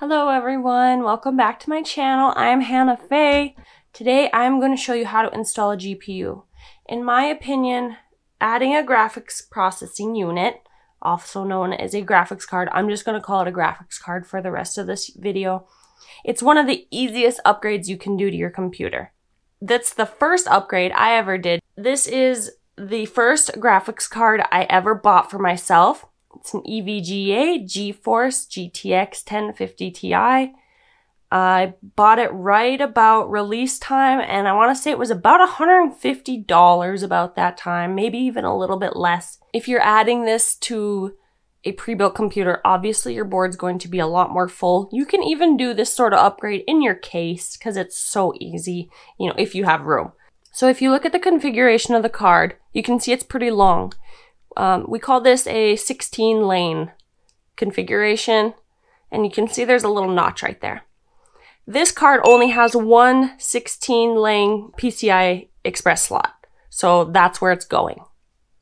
Hello everyone, welcome back to my channel. I'm Hannah Faye. Today I'm going to show you how to install a GPU. In my opinion, adding a graphics processing unit, also known as a graphics card, I'm just going to call it a graphics card for the rest of this video. It's one of the easiest upgrades you can do to your computer. That's the first upgrade I ever did. This is the first graphics card I ever bought for myself. It's an EVGA GeForce GTX 1050 Ti. I bought it right about release time, and I want to say it was about $150 about that time, maybe even a little bit less. If you're adding this to a pre-built computer, obviously your board's going to be a lot more full. You can even do this sort of upgrade in your case because it's so easy, if you have room. So if you look at the configuration of the card, you can see it's pretty long. We call this a 16 lane configuration, and you can see there's a little notch right there. This card only has one 16 lane PCI Express slot, so that's where it's going.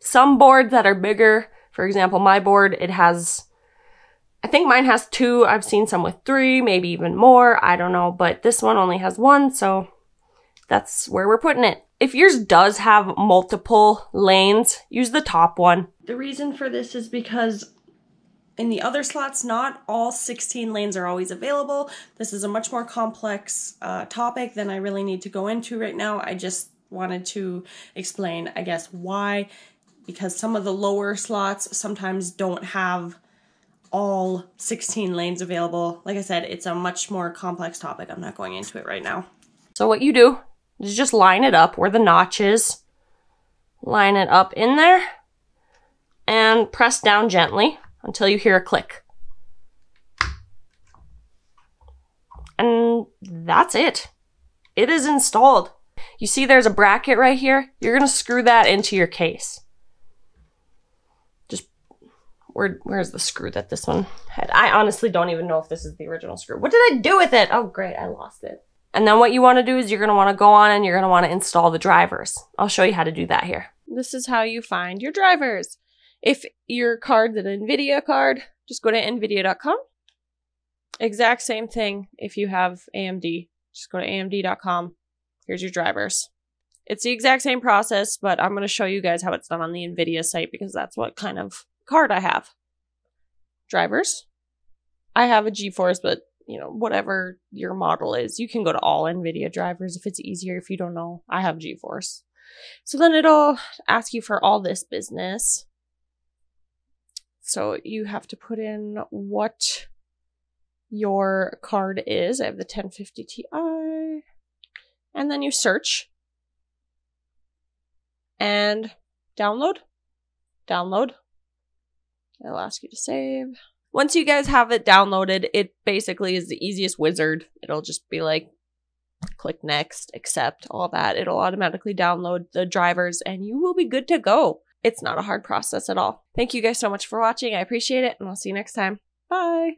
Some boards that are bigger, for example, my board, I think mine has 2. I've seen some with 3, maybe even more, I don't know, but this one only has 1, so that's where we're putting it. If yours does have multiple lanes, use the top one. The reason for this is because in the other slots, not all 16 lanes are always available. This is a much more complex topic than I really need to go into right now. I just wanted to explain, I guess, why. Because some of the lower slots sometimes don't have all 16 lanes available. Like I said, it's a much more complex topic. I'm not going into it right now. So what you do is just line it up where the notch is. Line it up in there and press down gently until you hear a click. And that's it. It is installed. You see there's a bracket right here? You're going to screw that into your case. Just, where's the screw that this one had? I honestly don't even know if this is the original screw. What did I do with it? Oh great, I lost it. And then what you want to do is you're going to want to go on and you're going to want to install the drivers. I'll show you how to do that here. This is how you find your drivers. If your card's an NVIDIA card, just go to nvidia.com. Exact same thing if you have AMD. Just go to amd.com. Here's your drivers. It's the exact same process, but I'm going to show you guys how it's done on the NVIDIA site because that's what kind of card I have. Drivers. I have a GeForce, but whatever your model is, you can go to all NVIDIA drivers if it's easier if you don't know. I have GeForce. So then it'll ask you for all this business. So you have to put in what your card is. I have the 1050 Ti. And then you search. And download. Download. It'll ask you to save. Once you guys have it downloaded, it basically is the easiest wizard. It'll just be like, click next, accept, all that. It'll automatically download the drivers and you will be good to go. It's not a hard process at all. Thank you guys so much for watching. I appreciate it, and I'll see you next time. Bye.